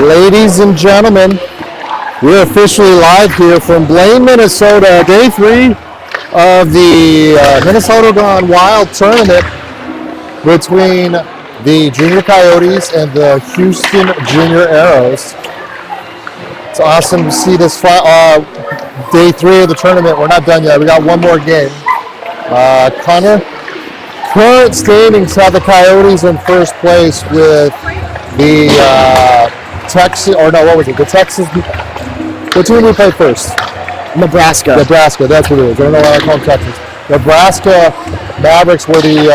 Ladies and gentlemen, we're officially live here from Blaine, Minnesota, day 3 of the Minnesota Gone Wild tournament between the Junior Coyotes and the Houston Junior Aeros. It's awesome to see this day 3 of the tournament. We're not done yet. We got one more game. Connor, current standings have the Coyotes in first place with the Texas, or no, what was it? The Texas. What team did we play first? Nebraska, that's what it is. I don't know why I call them Texas. Nebraska Mavericks were the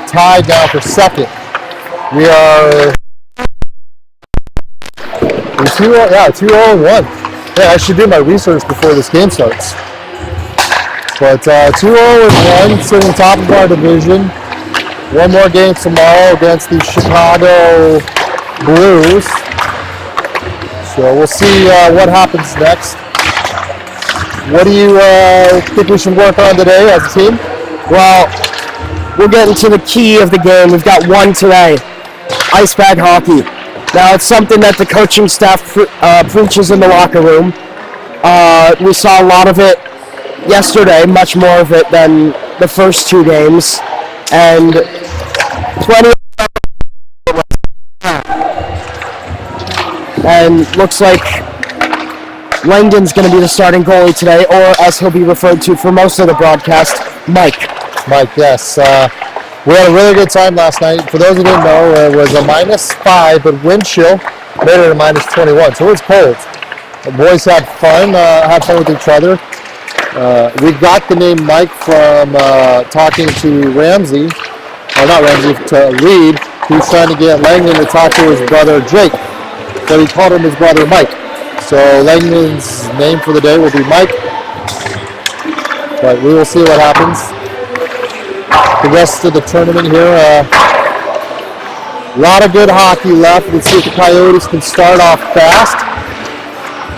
tied now for second. We are 2-0-1. Yeah, I should do my research before this game starts. But 2-0-1, sitting top of our division. One more game tomorrow against the Chicago Blues. So we'll see what happens next. What do you think we should work on today as a team? Well, we'll get into the key of the game. We've got one today, ice bag hockey. Now, it's something that the coaching staff preaches in the locker room. We saw a lot of it yesterday, much more of it than the first 2 games. And plenty of and looks like Langdon's going to be the starting goalie today, or as he'll be referred to for most of the broadcast, Mike. Mike, yes. We had a really good time last night. For those who didn't know, it was a -5, but wind chill made it a -21, so it was cold. The boys had fun with each other. We got the name Mike from talking to Ramsey, or not Ramsey, to Reed, who's trying to get Langdon to talk to his brother Jake. So he called him his brother Mike. So Langdon's name for the day will be Mike. But we will see what happens. The rest of the tournament here, a lot of good hockey left. Let's see if the Coyotes can start off fast.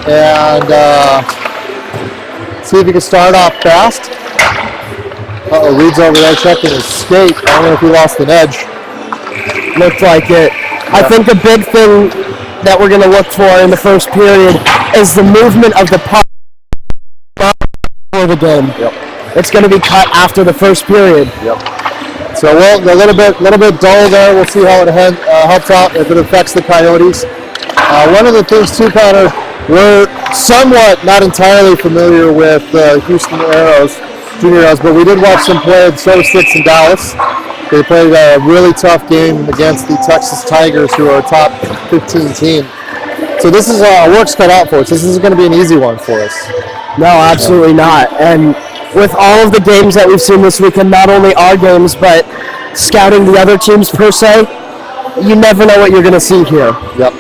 And see if he can start off fast. Uh-oh, Reed's over there checking his skate. I don't know if he lost an edge. Looked like it. Yeah. I think the big thing that we're going to look for in the first period is the movement of the puck for the game. Yep. It's going to be cut after the first period. Yep. So a little bit dull there. We'll see how it helps out if it affects the Coyotes. One of the things too, Connor, we're somewhat not entirely familiar with Houston Aeros, Junior Aeros, but we did watch them play at Soda Sticks in Dallas. They played a really tough game against the Texas Tigers, who are a top 15 team. So this is work's cut out for us. This isn't going to be an easy one for us. No, absolutely not. And with all of the games that we've seen this weekend, not only our games, but scouting the other teams per se, you never know what you're going to see here. Yep.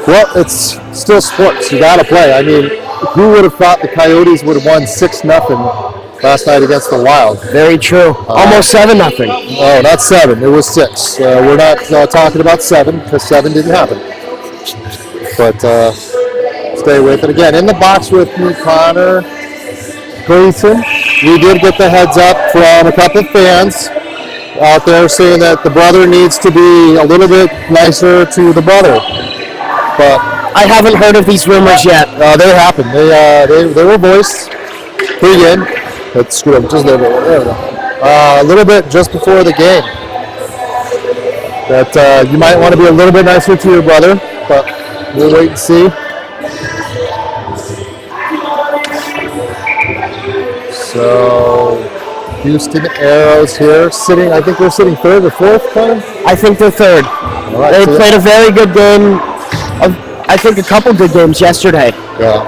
Well, it's still sports. You got to play. I mean, who would have thought the Coyotes would have won 6-0 last night against the Wild? Very true. Almost 7-0. Oh, not 7. It was 6. We're not talking about 7 because 7 didn't happen. But stay with it. Again, in the box with me, Connor Gleason. We did get the heads up from a couple of fans out there saying that the brother needs to be a little bit nicer to the brother. But I haven't heard of these rumors yet. They happened. They were voiced pre-game. Let's screw up just a little bit. There we go. A little bit just before the game. That you might want to be a little bit nicer to your brother, but we'll wait and see. So Houston Aeros here sitting. I think they're sitting 3rd or 4th, Connor? I think they're 3rd. Right, they played a very good game. I think a couple good games yesterday. Yeah.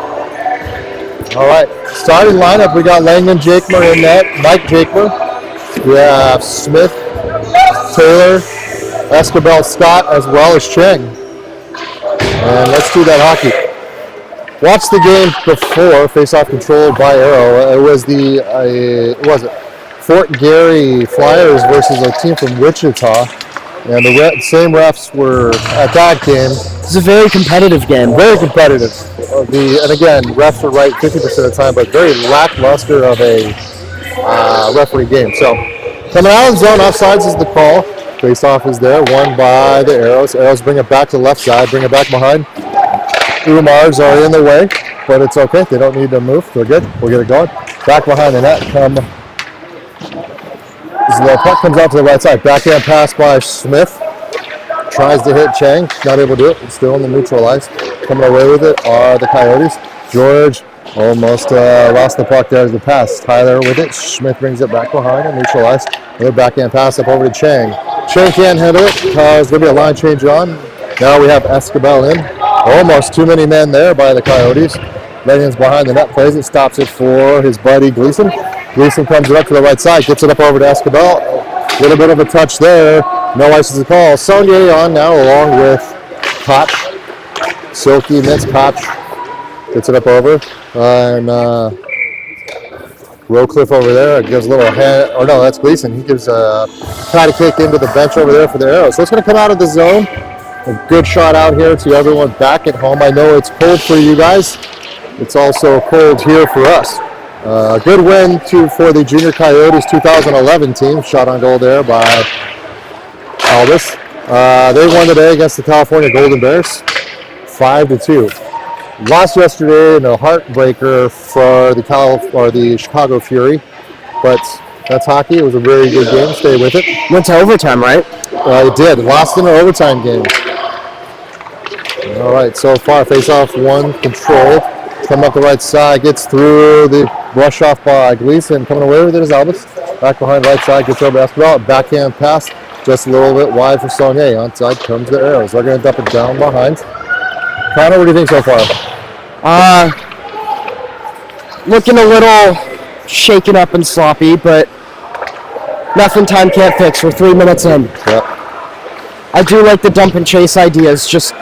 All right. Starting lineup, we got Langdon Jakemer in net, Mike Jakemer. We have Smith, Taylor, Escobel Scott, as well as Cheng. And let's do that hockey. Watched the game before, face-off controlled by Aero. It was the, Fort Garry Flyers versus a team from Wichita. And the same refs were at that game. It's a very competitive game. Very competitive. And again, refs are right 50% of the time, but very lackluster of a referee game. So coming out of the zone, offsides is the call. Face-off is there, won by the Aeros. Aeros bring it back to the left side, bring it back behind. Umars are in the way, but it's okay. They don't need to move. They're good. We'll get it going. Back behind the net come. The puck comes out to the right side. Backhand pass by Smith. Tries to hit Chang. Not able to do it. It's still in the neutral ice. Coming away with it are the Coyotes. George almost lost the puck there as the pass. Tyler with it. Smith brings it back behind and neutral ice. Another backhand pass up over to Chang. Chang can't handle it because there'll be a line change on. Now we have Escabel in. Almost too many men there by the Coyotes. Lennon's behind the net, plays it, stops it for his buddy Gleason. Gleason comes it up to the right side, gets it up over to Escabel. A little bit of a touch there. No ice is a call. Saunier on now along with Koch. Silky mitts Koch. Gets it up over. And Rowcliffe over there gives a little hand. Or no, that's Gleason. He gives a patty cake into the bench over there for the Aeros. So it's going to come out of the zone. A good shot out here to everyone back at home. I know it's cold for you guys. It's also cold here for us. A good win for the Junior Coyotes 2011 team. Shot on goal there by Albus. They won today against the California Golden Bears, 5-2. Lost yesterday in a heartbreaker for the Chicago Fury, but that's hockey. It was a very good game. Stay with it. Went to overtime, right? It did. Lost in an overtime game. All right, so far, face-off one controlled. Come up the right side, gets through the brush off by Gleason. Coming away with it is Albus. Back behind right side, gets over Escabel. Backhand pass, just a little bit wide for Saunier. Onside comes the Aeros. They're going to dump it down behind. Connor, what do you think so far? Looking a little shaken up and sloppy, but nothing time can't fix. We're 3 minutes in. Yep. I do like the dump and chase ideas. Just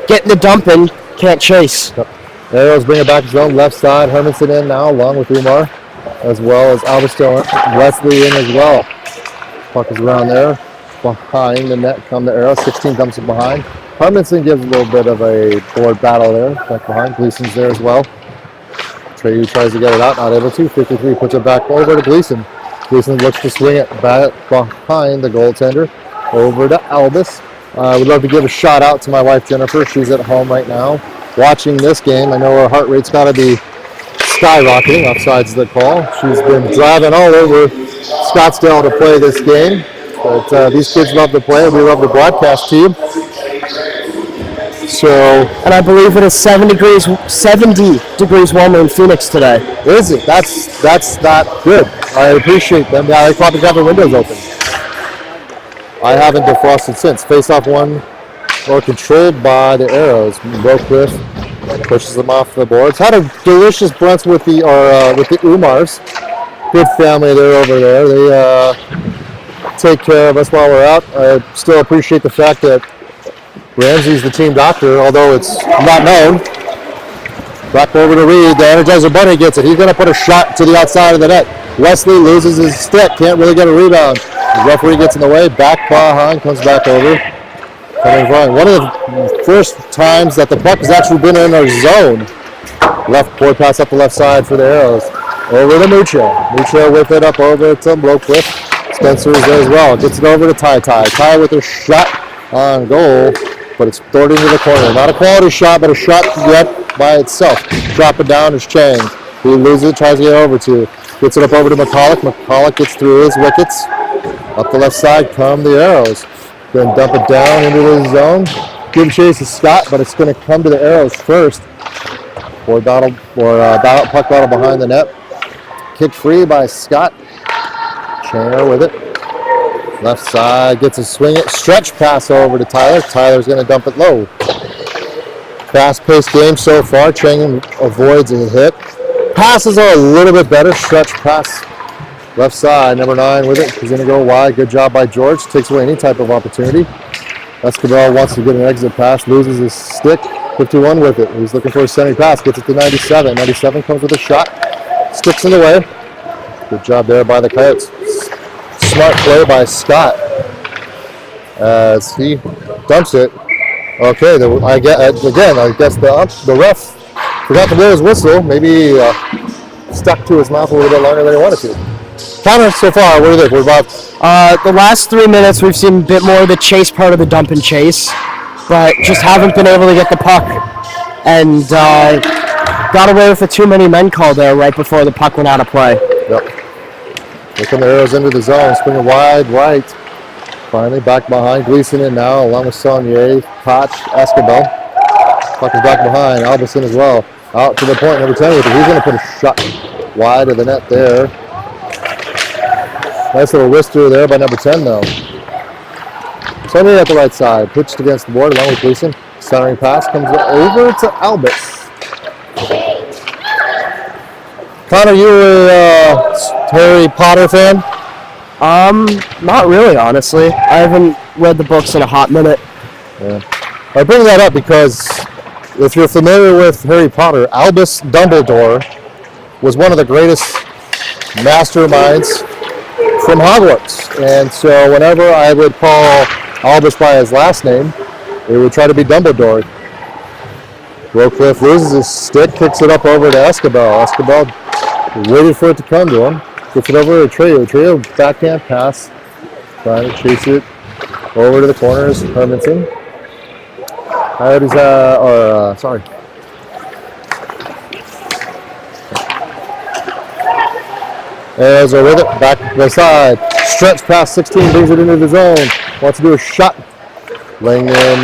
getting the dump in, can't chase. Yep. Aeros bring it back to zone, left side. Hermanson in now, along with Umar, as well as Albus still in. Wesley in as well. Puck is around there. Behind the net come the Aeros. 16 dumps it behind. Hermanson gives a little bit of a board battle there. Back behind. Gleason's there as well. Trey tries to get it out, not able to. 53 puts it back over to Gleason. Gleason looks to swing it back behind the goaltender. Over to Albus. I would love to give a shout out to my wife Jennifer. She's at home right now watching this game. I know her heart rate's got to be skyrocketing, offsides the call. She's been driving all over Scottsdale to play this game. But these kids love to play. We love the broadcast team. So, and I believe it is 70 degrees warmer in Phoenix today. Is it? That's not good. I appreciate them. Yeah, they probably got their windows open. I haven't defrosted since. Face-off one or controlled by the Aeros. Rowcliffe pushes them off the boards. Had a delicious brunch with the Umars. Good family there over there. They take care of us while we're out. I still appreciate the fact that Ramsey's the team doctor, although it's not known. Back over to Reed. The Energizer Bunny gets it. He's going to put a shot to the outside of the net. Wesley loses his stick. Can't really get a rebound. The referee gets in the way. Back behind. Comes back over. Coming front. One of the first times that the puck has actually been in our zone. Left board pass up the left side for the Aeros. Over to Mucho. Mucho with it up over to Rowcliffe. Spencer is there as well. Gets it over to Ty. Ty with a shot on goal. But it's thrown into the corner. Not a quality shot, but a shot yet by itself. Drop it down is Chang. He loses it, tries to get over to. Gets it up over to McCulloch. McCulloch gets through his wickets. Up the left side come the Aeros. Then dump it down into the zone. Give chase to Scott, but it's going to come to the Aeros first. Puck battle behind the net. Kick free by Scott. Changer with it. Left side, gets a swing it. Stretch pass over to Tyler. Tyler's going to dump it low. Fast-paced game so far. Chang avoids a hit. Passes are a little bit better. Stretch pass. Left side, number 9 with it. He's going to go wide. Good job by George. Takes away any type of opportunity. Escabel wants to get an exit pass. Loses his stick. 51 with it. He's looking for a semi-pass. Gets it to 97. 97 comes with a shot. Sticks in the way. Good job there by the Coyotes. Smart play by Scott as he dumps it. Okay, I guess the ref forgot to blow his whistle. Maybe stuck to his mouth a little bit longer than he wanted to. Connor, so far, what do you think? We're about The last 3 minutes, we've seen a bit more of the chase part of the dump and chase, but just haven't been able to get the puck. And got away with a too many men call there right before the puck went out of play. Yep. Here come the Aeros into the zone, swinging wide right. Finally back behind, Gleason in now, along with Saunier, Koch, Escobar. Puck is back behind, Albison as well. Out to the point, number 10 with it. He's going to put a shot wide of the net there. Nice little wrister there by number 10 though. Saunier at the right side, pitched against the board along with Gleason. Centering pass comes over to Albus. Connor, you were a Harry Potter fan? Not really, honestly. I haven't read the books in a hot minute. Yeah. I bring that up because if you're familiar with Harry Potter, Albus Dumbledore was one of the greatest masterminds from Hogwarts. And so whenever I would call Albus by his last name, it would try to be Dumbledore. Rowcliffe loses his stick, kicks it up over to Escobar. Escobar waited for it to come to him. Gets it over to Trejo. Trejo backhand pass. Trying to chase it over to the corners. Hermanson. Coyotes, sorry. Aeros are with it. Back to the side. Stretch past 16. Brings it into the zone. Wants to do a shot. Langman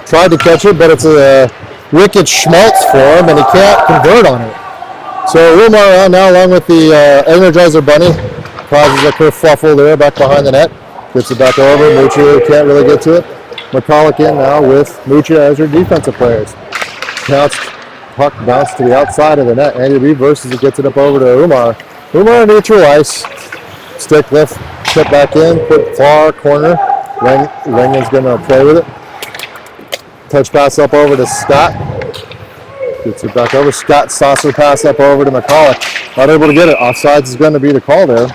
tried to catch it, but it's a wicked schmaltz for him, and he can't convert on it. So Rumar on now, along with the Energizer Bunny, causes a kerfuffle there back behind the net. Gets it back over. Mucha can't really get to it. McCulloch in now with Mucha as her defensive players. Puck bounced to the outside of the net. Andy reverses it, gets it up over to Umar. Umar neutral ice. Stick lift, tip back in, put far corner. Langen's going to play with it. Touch pass up over to Scott. Gets it back over. Scott saucer pass up over to McCulloch. Not able to get it. Offsides is going to be the call there.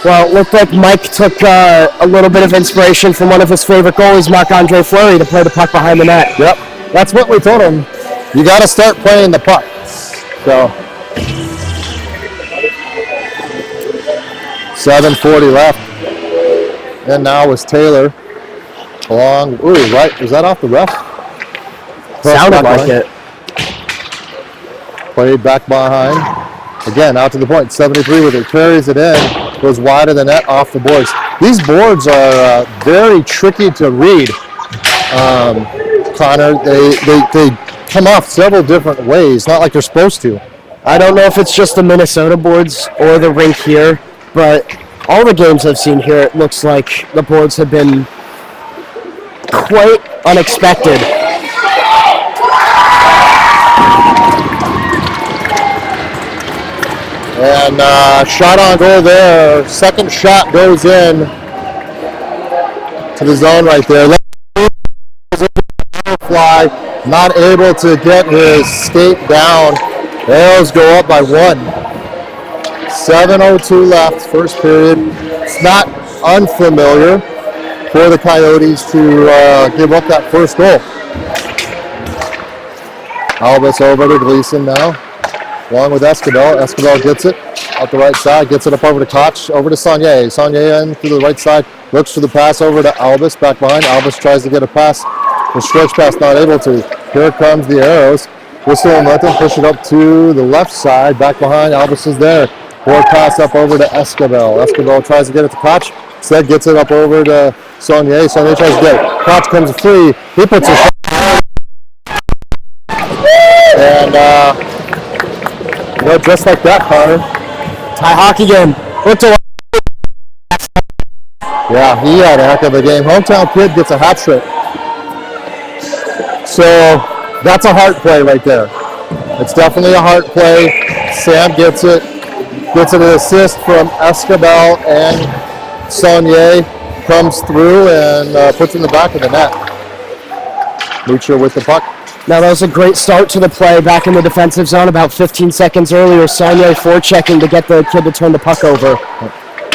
Well, it looked like Mike took a little bit of inspiration from one of his favorite goalies, Marc-Andre Fleury, to play the puck behind the net. Yep. That's what we told him. You got to start playing the puck. So 7:40 left. And now was Taylor. Long. Ooh, right. Was that off the ref? Sounded like it. Played back behind. Again, out to the point. 73 with it. Carries it in. Goes wide of the net off the boards. These boards are very tricky to read, Connor. They come off several different ways. Not like they're supposed to. I don't know if it's just the Minnesota boards or the rink here, but all the games I've seen here, it looks like the boards have been quite unexpected. And shot on goal there. Second shot goes in to the zone right there. Fly, not able to get his skate down. Aeros go up by 1. 7:02 left, first period. It's not unfamiliar for the Coyotes to give up that first goal. Albus over to Gleason now, along with Escobar. Escobar gets it out the right side, gets it up over to Koch, over to Saunier. Saunier in through the right side, looks for the pass over to Albus, back behind. Albus tries to get a pass. The stretch pass not able to. Here comes the Aeros. Whistle and let them push it up to the left side. Back behind, Albus is there. Forward pass up over to Escobar. Escobar tries to get it to Koch. Instead gets it up over to Saunier. Saunier tries to get it. Koch comes free. He puts a shot. And just like that, Connor. Tie hockey game. Yeah, he had a heck of a game. Hometown kid gets a hat trick. So that's a heart play right there. It's definitely a heart play. Sam gets it. Gets an assist from Escobar, and Saunier comes through and puts it in the back of the net. Mucha with the puck. Now that was a great start to the play back in the defensive zone. About 15 seconds earlier, Saunier forechecking to get the kid to turn the puck over.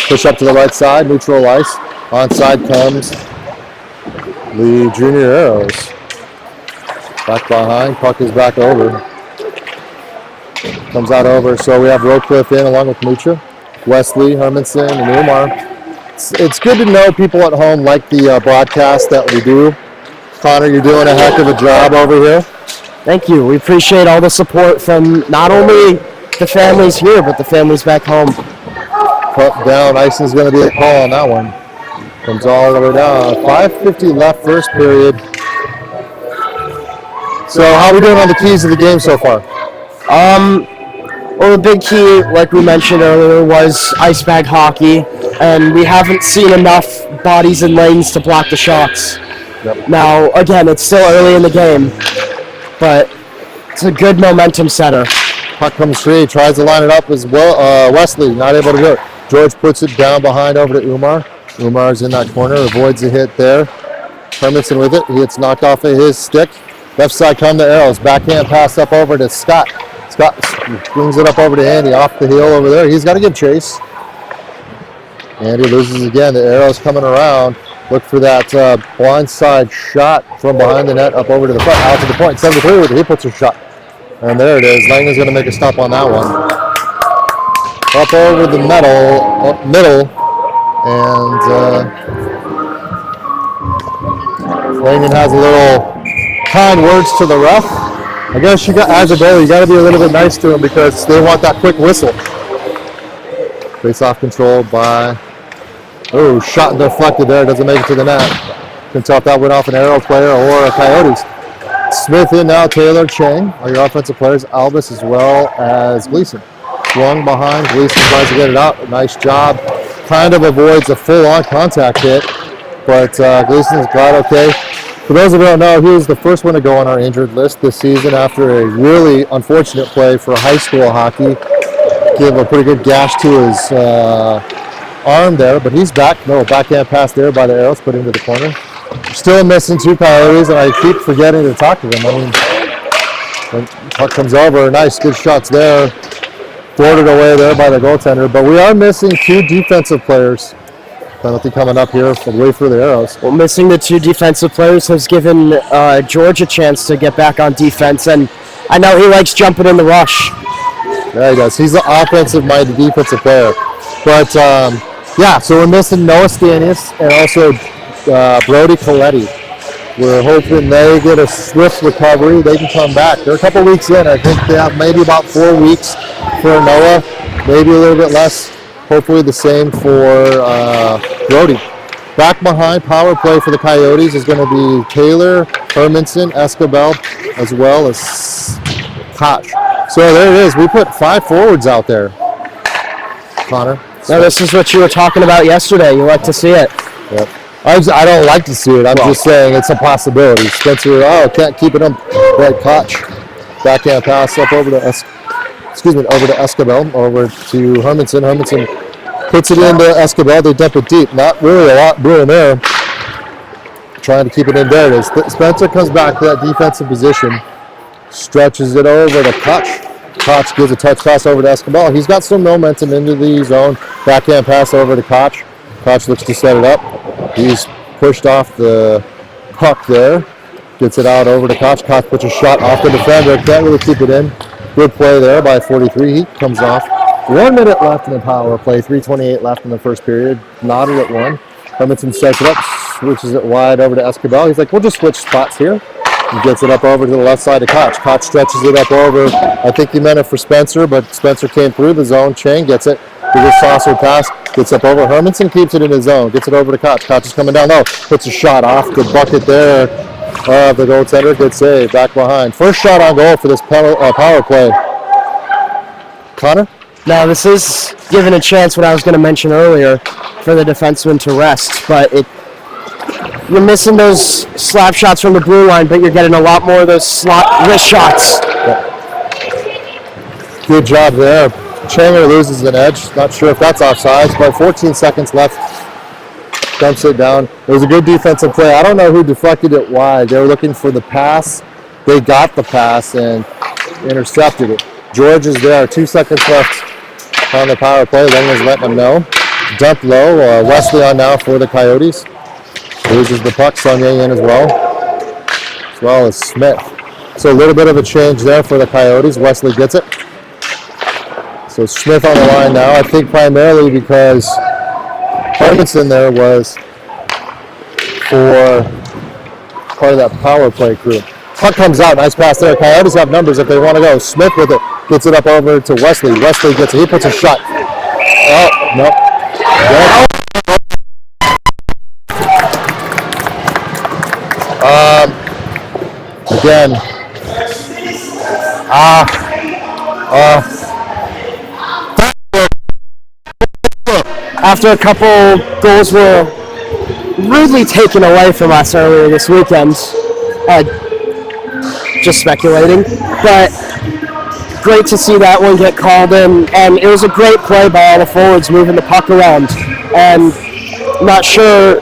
Push up to the right side, neutral ice. Onside comes the junior Aeros. Back behind, puck is back over. Comes out over, so we have Rowcliffe in along with Mucha. Wesley, Hermanson, and Umar. It's good to know people at home like the broadcast that we do. Connor, you're doing a heck of a job over here. Thank you. We appreciate all the support from not only the families here, but the families back home. Put down. Ison's going to be a call on that one. Comes all the way down. 5:50 left first period. So how are we doing on the keys of the game so far? Well, the big key, like we mentioned earlier, was ice bag hockey, and we haven't seen enough bodies and lanes to block the shots. Yep. Now, again, it's still early in the game, but it's a good momentum setter. Puck comes free, tries to line it up as well. Wesley, not able to do it. George puts it down behind over to Umar. Umar's in that corner, avoids the hit there. Hermanson with it. He gets knocked off of his stick. Left side come to Aeros. Backhand pass up over to Scott. Scott brings it up over to Andy off the heel over there. He's got a good chase. Andy loses again. The Aeros coming around. Look for that blind side shot from behind the net up over to the front, out to the point. 73 with it. He puts a shot. And there it is. Langton's going to make a stop on that one. Up over the middle. And Langton has a little kind words to the ref. I guess as a goalie, you got to be a little bit nice to them because they want that quick whistle. Face-off controlled by, shot deflected there, doesn't make it to the net. Can tell if that went off an Aero player or a Coyotes. Smith in now, Taylor, Chang are your offensive players, Albus as well as Gleason. Swung behind, Gleason tries to get it out, nice job. Kind of avoids a full-on contact hit, but Gleason's got okay. For those who don't know, he was the first one to go on our injured list this season after a really unfortunate play for high school hockey. Gave a pretty good gash to his arm there, but he's back. No, backhand pass there by the Aeros, put into the corner. Still missing 2 Coyotes, and I keep forgetting to talk to them. I mean, when puck comes over, nice, good shots there. Thwarted away there by the goaltender, but we are missing 2 defensive players. Penalty coming up here away for the Aeros. Well, missing the 2 defensive players has given George a chance to get back on defense, and I know he likes jumping in the rush. Yeah, he does. He's the offensive-minded defensive player. But, so we're missing Noah Stanius and also Brody Coletti. We're hoping they get a swift recovery. They can come back. They're a couple weeks in. I think they have maybe about 4 weeks for Noah, maybe a little bit less. Hopefully the same for Brody. Back behind, power play for the Coyotes is going to be Taylor, Hermanson, Escobel, as well as Koch. So there it is. We put 5 forwards out there. Connor. Now this is what you were talking about yesterday. You like to see it. Yep. I don't like to see it. I'm just saying it's a possibility. Spencer, can't keep it up. Right, Koch. Backhand pass up over to Escobel, over to Hermanson. Hermanson puts it into Escobel. They dump it deep. Not really a lot brewing there. Trying to keep it in. There it is. Spencer comes back to that defensive position. Stretches it over to Koch. Koch gives a touch pass over to Escobel. He's got some momentum into the zone. Backhand pass over to Koch. Koch looks to set it up. He's pushed off the puck there. Gets it out over to Koch. Koch puts a shot off the defender. Can't really keep it in. Good play there by 43. He comes off. 1 minute left in the power play. 3:28 left in the first period. Knotted at 1. Hermanson sets it up. Switches it wide over to Escobel. He's like, we'll just switch spots here. He gets it up over to the left side of Koch. Koch stretches it up over. I think he meant it for Spencer, but Spencer came through the zone. Chang gets it. With a saucer pass. Gets up over. Hermanson keeps it in his zone. Gets it over to Koch. Koch is coming down low. Puts a shot off the bucket there. The goaltender. Good save. Back behind. First shot on goal for this power play. Connor? Now this is given a chance, what I was going to mention earlier, for the defenseman to rest, but you're missing those slap shots from the blue line, but you're getting a lot more of those slot wrist shots. Good job there. Changer loses an edge. Not sure if that's offsides, but 14 seconds left. Dumps it down. It was a good defensive play. I don't know who deflected it wide. They were looking for the pass. They got the pass and intercepted it. George is there. 2 seconds left on the power play. Langton's letting them know. Dump low. Wesley on now for the Coyotes. Loses the puck. Sonye in as well as Smith. So a little bit of a change there for the Coyotes. Wesley gets it. So Smith on the line now. I think primarily because Parkinson there was for part of that power play crew. Puck comes out. Nice pass there. Coyotes have numbers if they want to go. Smith with it. Gets it up over to Wesley. Wesley gets it. He puts a shot. Oh, no. Yeah. Again. After a couple goals were rudely taken away from us earlier this weekend, just speculating, but great to see that one get called in, and it was a great play by all the forwards moving the puck around, and not sure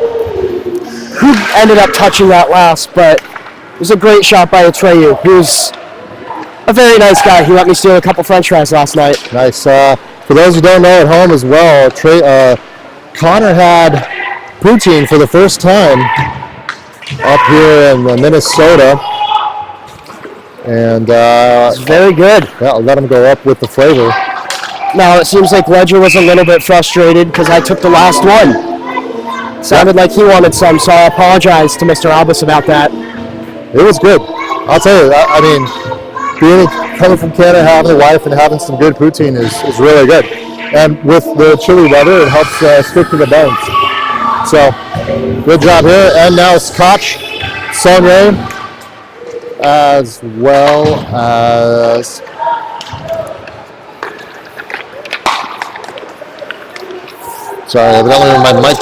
who ended up touching that last, but it was a great shot by Atreyu, who's a very nice guy. He let me steal a couple French fries last night. Nice. For those who don't know at home as well, Connor had poutine for the first time up here in Minnesota. And it's very good. Yeah, I'll let him go up with the flavor. Now it seems like Ledger was a little bit frustrated because I took the last one. Sounded like he wanted some, so I apologize to Mr. Albus about that. It was good. I'll tell you, I mean, coming from Canada, having a wife and having some good poutine is really good. And with the chilly weather, it helps stick to the bones. So, good job here. And now Scotch, Sonray, as well as sorry, evidently my mic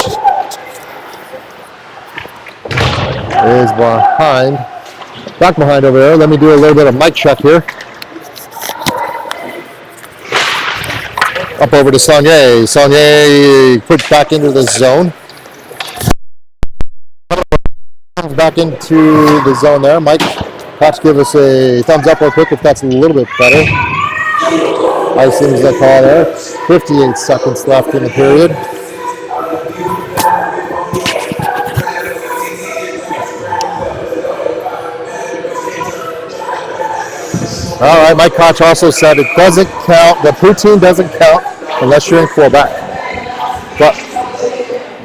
is back behind over there. Let me do a little bit of mic check here. Up over to Saunier. Saunier put back into the zone. Back into the zone there. Mike, perhaps give us a thumbs up real quick if that's a little bit better. Icing is the call there. 58 seconds left in the period. All right, Mike Koch also said it doesn't count, the poutine doesn't count unless you're in Quebec. But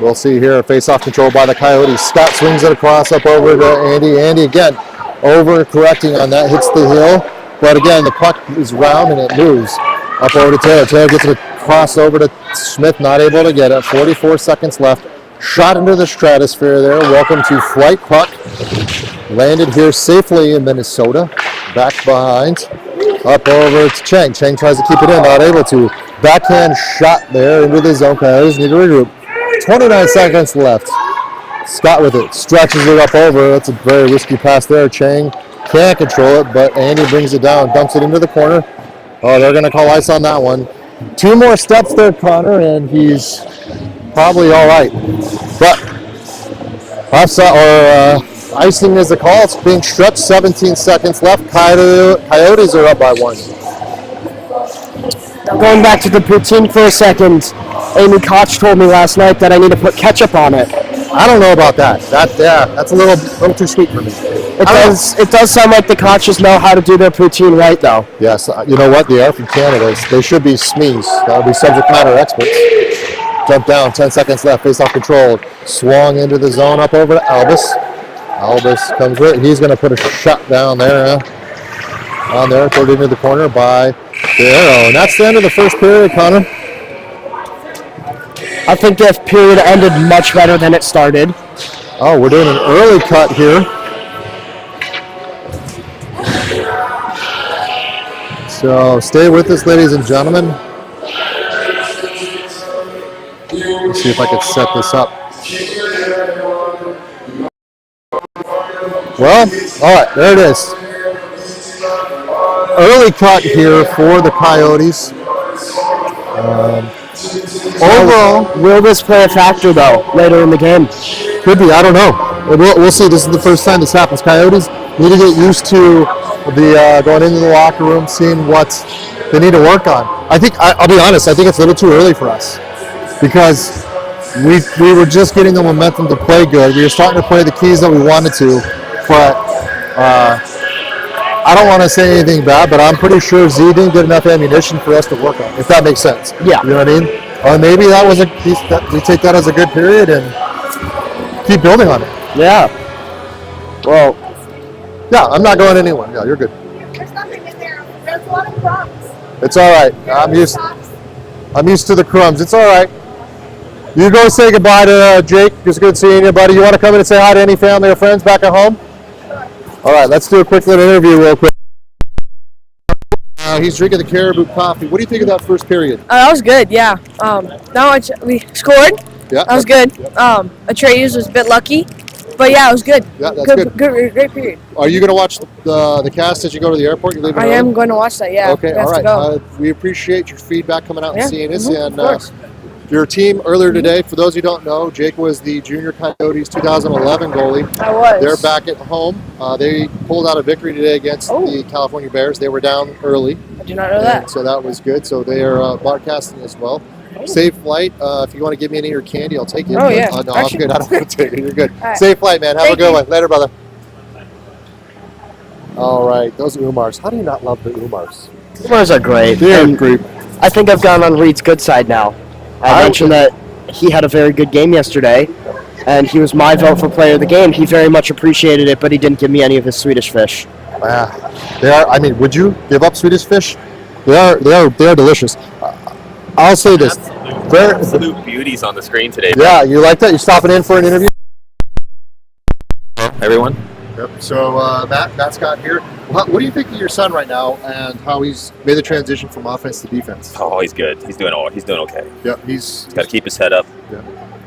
we'll see here, face-off control by the Coyotes. Scott swings it across up over to Andy. Andy again, over-correcting on that, hits the hill. But again, the puck is round and it moves up over to Taylor. Taylor gets it across over to Smith, not able to get it. 44 seconds left. Shot into the stratosphere there. Welcome to Flight Puck. Landed here safely in Minnesota. Back behind, up over to Chang. Chang tries to keep it in, not able to. Backhand shot there into the zone. Coyotes need to regroup. 29 seconds left. Scott with it, stretches it up over. That's a very risky pass there. Chang can't control it, but Andy brings it down, dumps it into the corner. Oh, they're going to call ice on that one. 2 more steps there, Connor, and he's probably all right. But icing is the call. It's being stretched. 17 seconds left. Coyotes are up by 1. Going back to the poutine for a second, Amy Koch told me last night that I need to put ketchup on it. I don't know about that. That's a little too sweet for me. It does sound like the Koches know how to do their poutine right, though. Yes, you know what? They are from Canada. They should be SMEs. That would be subject matter experts. Jump down. 10 seconds left. Face off control. Swung into the zone up over to Albus. Albus comes with it. He's going to put a shot down there. On there, thrown into the corner by the Aeros. And that's the end of the first period, Connor. I think this period ended much better than it started. Oh, we're doing an early cut here. So stay with us, ladies and gentlemen. Let's see if I can set this up. Well, all right, there it is. Early cut here for the Coyotes. Overall, will this play a factor, though, later in the game? Could be. I don't know. We'll see. This is the first time this happens. Coyotes need to get used to the going into the locker room, seeing what they need to work on. I'll be honest, I think it's a little too early for us because we were just getting the momentum to play good. We were starting to play the keys that we wanted to, but I don't want to say anything bad, but I'm pretty sure Z didn't get enough ammunition for us to work on, if that makes sense. Yeah. You know what I mean? Or maybe that was we take that as a good period and keep building on it. Yeah. Well, yeah, I'm not going anywhere. Yeah, you're good. There's nothing in there. There's a lot of crumbs. It's all right. I'm used to the crumbs. It's all right. You go say goodbye to Jake. It's good seeing you, buddy. You want to come in and say hi to any family or friends back at home? Sure. All right, let's do a quick little interview real quick. He's drinking the Caribou coffee. What do you think of that first period? That was good, yeah. Not much. We scored. Yeah, that was good. Atreus was a bit lucky, but yeah, it was good. Yeah, that's good. Great period. Are you going to watch the cast as you go to the airport? You leaving I early? am going to watch that. Yeah. Okay, all right. We appreciate your feedback coming out and seeing us. Of course. Your team earlier today, for those who don't know, Jake was the Junior Coyotes 2011 goalie. I was. They're back at home. They pulled out a victory today against the California Bears. They were down early. I do not know that. So that was good. So they are broadcasting as well. Safe flight. If you want to give me any of your candy, I'll take it. Oh, yeah. No, I'm good. I don't want to take it. You're good. Right. Safe flight, man. Have Thank a good you. one. Later, brother. All right. Those Umars. How do you not love the Umars? Umars are great. They're And great. I think I've gone on Reed's good side now. I mentioned that he had a very good game yesterday, and he was my vote for player of the game. He very much appreciated it, but he didn't give me any of his Swedish fish. They are. I mean, would you give up Swedish fish? They are delicious. I'll say this. They're Absolute beauties on the screen today. Yeah, you like that? You're stopping in for an interview? Everyone? Yep. So Matt's got here. What do you think of your son right now and how he's made the transition from offense to defense? Oh, he's good. He's doing okay. Yeah, He's got to keep his head up.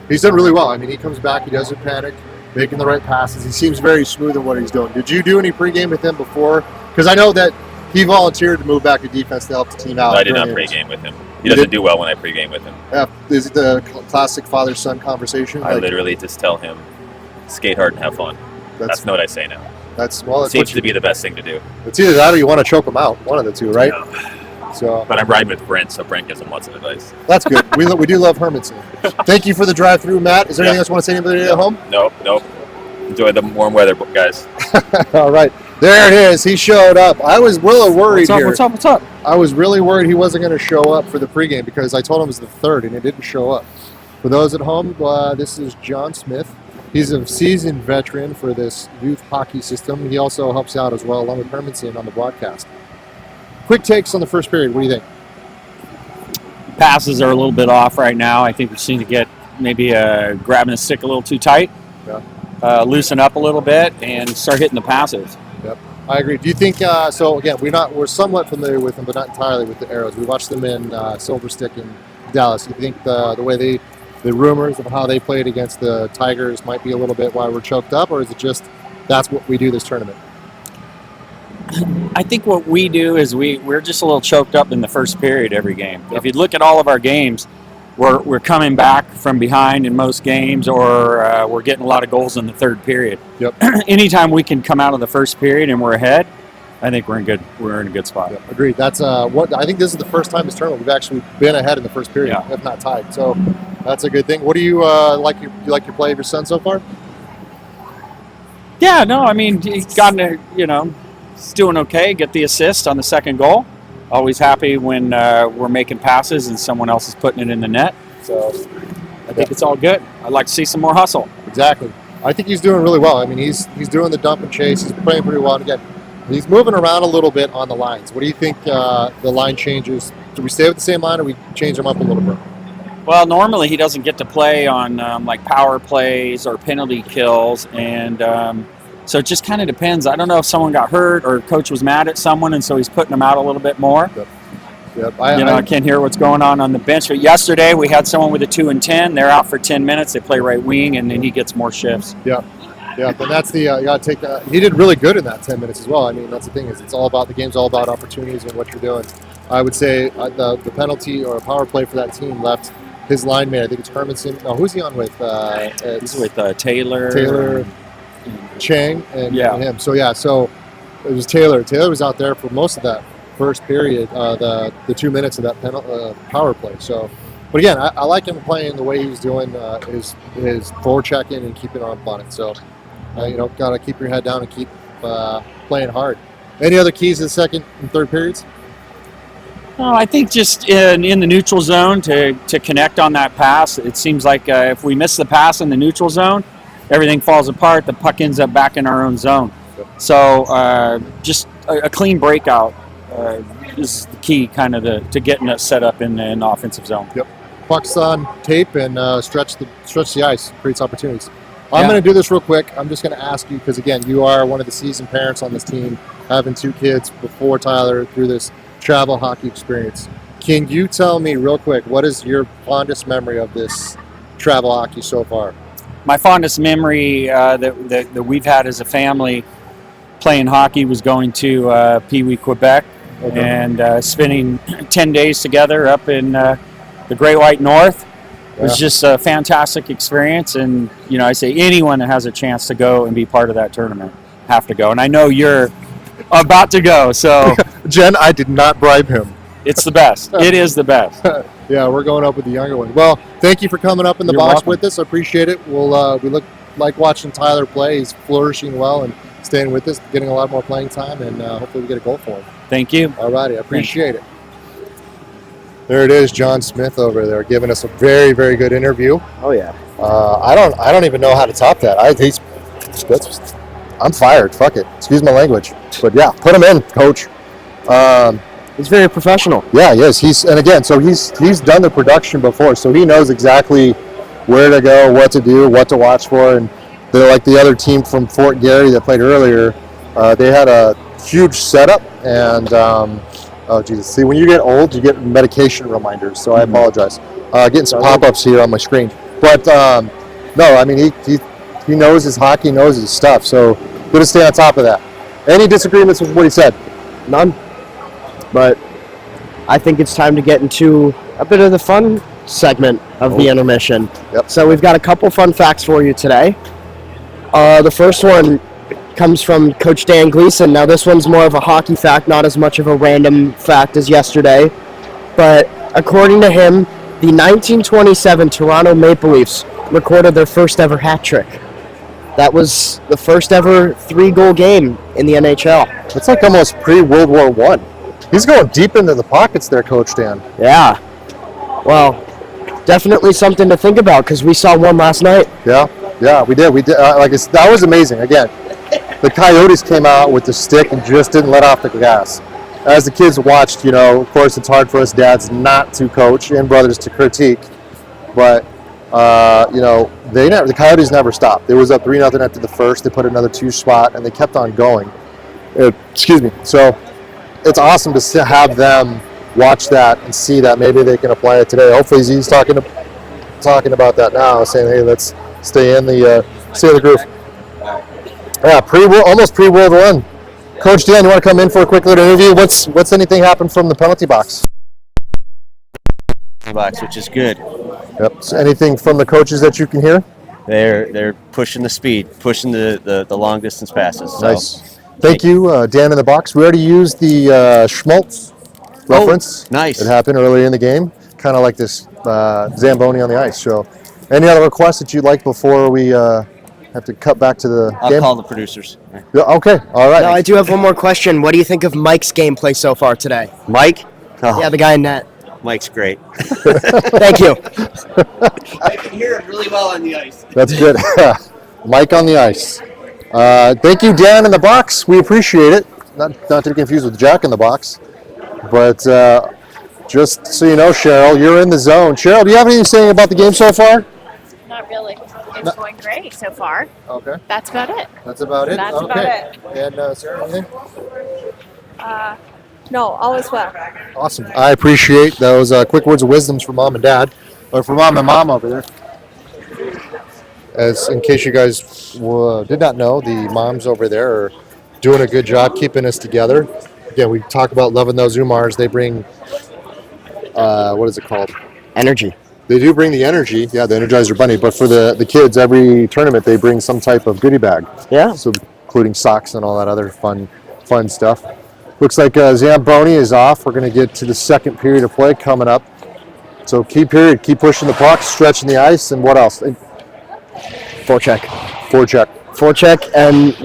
he's done really well. I mean, he comes back, he doesn't panic, making the right passes. He seems very smooth in what he's doing. Did you do any pregame with him before? Because I know that he volunteered to move back to defense to help the team out. No, I did not pregame with him. He doesn't do well when I pregame with him. Yeah, is it the classic father-son conversation? I literally just tell him, skate hard and have fun. That's not what I say now. That's Seems to be the best thing to do. It's either that or you want to choke him out. One of the two, right? Yeah. So, but I'm riding with Brent, so Brent gives him lots of advice. That's good. we do love Hermanson. Thank you for the drive-through, Matt. Is there anything else you want to say to anybody at home? Nope. Enjoy the warm weather, guys. All right. There it is. He showed up. I was really worried here. What's up? I was really worried he wasn't going to show up for the pregame because I told him it was the third and he didn't show up. For those at home, this is John Smith. He's a seasoned veteran for this youth hockey system. He also helps out as well, along with Hermanson on the broadcast. Quick takes on the first period. What do you think? Passes are a little bit off right now. I think we seem to get maybe grabbing the stick a little too tight. Yeah. Loosen up a little bit and start hitting the passes. Yep, I agree. Do you think? So again, we're somewhat familiar with them, but not entirely with the Aeros. We watched them in Silver Stick in Dallas. You think the way the rumors of how they played against the Tigers might be a little bit why we're choked up, or is it just that's what we do this tournament? I think what we do is we're just a little choked up in the first period every game. If you look at all of our games, we're coming back from behind in most games, or we're getting a lot of goals in the third period. Yep. Anytime we can come out of the first period and we're ahead, I think we're in a good spot. Yep, agreed. That's what I think. This is the first time this tournament we've actually been ahead in the first period, if not tied. So that's a good thing. What do you like? You like your play of your son so far? Yeah, no, I mean, he's gotten he's doing okay. Get the assist on the second goal. Always happy when we're making passes and someone else is putting it in the net. So I think it's all good. I'd like to see some more hustle. Exactly. I think he's doing really well. I mean, he's doing the dump and chase. He's playing pretty well. And again, he's moving around a little bit on the lines. What do you think the line changes? Do we stay with the same line or we change them up a little bit? Well, normally he doesn't get to play on like power plays or penalty kills, and so it just kind of depends. I don't know if someone got hurt or coach was mad at someone, and so he's putting them out a little bit more. Yep. I can't hear what's going on the bench. But yesterday we had someone with a 2 and 10. They're out for 10 minutes. They play right wing, and then he gets more shifts. Yeah. Yeah, and that's the you got to take that. He did really good in that 10 minutes as well. I mean, that's the thing is it's all about the game's all about opportunities and what you're doing. I would say the penalty or power play for that team left his line mate. I think it's Hermanson. No, who's he on with? He's with Taylor, Chang, and him. So it was Taylor. Taylor was out there for most of that first period, the 2 minutes of that power play. So, but again, I like him playing the way he's doing his forechecking and keeping on it. So, got to keep your head down and keep playing hard. Any other keys to the second and third periods? I think just in the neutral zone to connect on that pass. It seems like if we miss the pass in the neutral zone, everything falls apart. The puck ends up back in our own zone. So just a clean breakout is the key, kind of to getting us set up in the offensive zone. Yep. Pucks on tape and stretch the ice, creates opportunities. I'm going to do this real quick. I'm just going to ask you, because again, you are one of the seasoned parents on this team, having 2 kids before Tyler through this travel hockey experience. Can you tell me real quick, what is your fondest memory of this travel hockey so far? My fondest memory that we've had as a family playing hockey was going to Pee Wee, Quebec, and spending 10 days together up in the Great White North. It was just a fantastic experience, and I say anyone that has a chance to go and be part of that tournament have to go. And I know you're about to go, so Jen, I did not bribe him. It's the best. It is the best. Yeah, we're going up with the younger one. Well, thank you for coming up in the You're box welcome. with us. I appreciate it. We look like watching Tyler play. He's flourishing well and staying with us, getting a lot more playing time, and hopefully we get a goal for him. Thank you. All righty, I appreciate it. There it is, John Smith over there, giving us a very, very good interview. Oh yeah. I don't even know how to top that. I'm fired. Fuck it. Excuse my language, but yeah, put him in, coach. He's very professional. Yeah, he is. He's done the production before, so he knows exactly where to go, what to do, what to watch for. And they're like the other team from Fort Garry that played earlier. They had a huge setup, and oh Jesus! See, when you get old, you get medication reminders. So I apologize. Getting some pop-ups here on my screen, but no, I mean he knows his hockey, knows his stuff. So good to stay on top of that. Any disagreements with what he said? None. But I think it's time to get into a bit of the fun segment of the intermission. Yep. So we've got a couple fun facts for you today. The first one comes from Coach Dan Gleason. Now this one's more of a hockey fact, not as much of a random fact as yesterday. But according to him, the 1927 Toronto Maple Leafs recorded their first ever hat trick. That was the first ever 3-goal game in the NHL. It's like almost pre-World War I. He's going deep into the pockets there, Coach Dan. Yeah. Well, definitely something to think about because we saw one last night. Yeah, we did. That was amazing. Again, the Coyotes came out with the stick and just didn't let off the gas. As the kids watched, of course, it's hard for us dads not to coach and brothers to critique, but the Coyotes never stopped. It was up 3-0 after the first. They put another 2 spot and they kept on going. Excuse me. So it's awesome to have them watch that and see that maybe they can apply it today. Hopefully he's talking about that now, saying, hey, let's stay in the groove. Yeah, almost pre-World War I. Coach Dan, you want to come in for a quick little interview? What's anything happened from the penalty box? Box, which is good. Yep. So anything from the coaches that you can hear? They're pushing the speed, pushing the long distance passes. So. Nice. Thank you, Dan in the box. We already used the Schmaltz reference. Nice. It happened earlier in the game, kind of like this Zamboni on the ice. So, any other requests that you'd like before we have to cut back to the game? I'll call the producers. Yeah, okay, all right. Now, I do have one more question. What do you think of Mike's gameplay so far today? Mike? Oh, Yeah, the guy in net. Mike's great. Thank you. I can hear him really well on the ice. That's good. Mike on the ice. Thank you, Dan in the box. We appreciate it. Not to be confused with Jack in the box. But just so you know, Cheryl, you're in the zone. Cheryl, do you have anything to say about the game so far? Not really. It's going great so far. Okay. That's about it. That's about it? That's okay. And Sarah, anything? No, all is well. Awesome. I appreciate those quick words of wisdom from Mom and Dad, or from Mom and Mom over there. As in case you guys did not know, the moms over there are doing a good job keeping us together. Again, we talk about loving those Umars. They bring, what is it called? Energy. They do bring the energy. Yeah, the Energizer Bunny. But for the kids, every tournament, they bring some type of goodie bag. Yeah. So including socks and all that other fun stuff. Looks like Zamboni is off. We're going to get to the second period of play coming up. So key period, keep pushing the puck, stretching the ice, and what else? Forecheck. Forecheck. Forecheck, and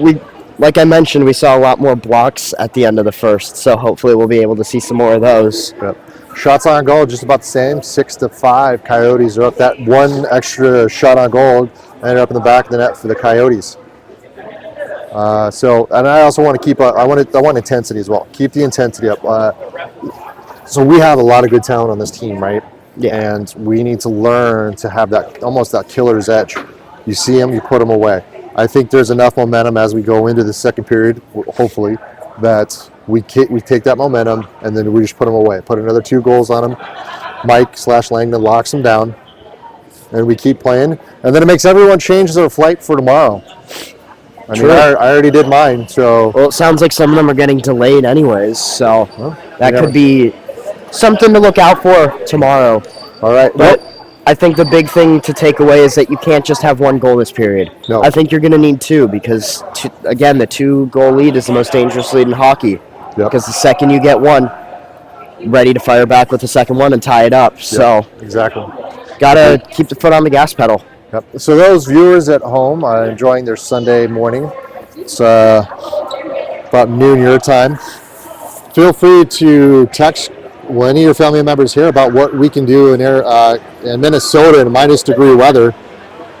like I mentioned, we saw a lot more blocks at the end of the first, so hopefully we'll be able to see some more of those. Yep. Shots on goal, just about the same, 6-5. Coyotes are up. That one extra shot on goal ended up in the back of the net for the Coyotes. And I also want to keep. I want intensity as well. Keep the intensity up. So we have a lot of good talent on this team, right? Yeah. And we need to learn to have that almost that killer's edge. You see them, you put them away. I think there's enough momentum as we go into the second period, hopefully, that we take that momentum and then we just put them away. Put another 2 goals on them. Mike/Langdon locks them down, and we keep playing. And then it makes everyone change their flight for tomorrow. I mean, I already did mine, so. Well, it sounds like some of them are getting delayed anyways, so that could be something to look out for tomorrow. All right. But I think the big thing to take away is that you can't just have 1 goal this period. No. I think you're going to need 2 because, again, the 2-goal lead is the most dangerous lead in hockey. Yep. Because the second you get 1, ready to fire back with the second one and tie it up. Yep. So, exactly. got to keep the foot on the gas pedal. Yep. So those viewers at home are enjoying their Sunday morning. It's about noon your time. Feel free to text any of your family members here about what we can do in Minnesota in -degree weather.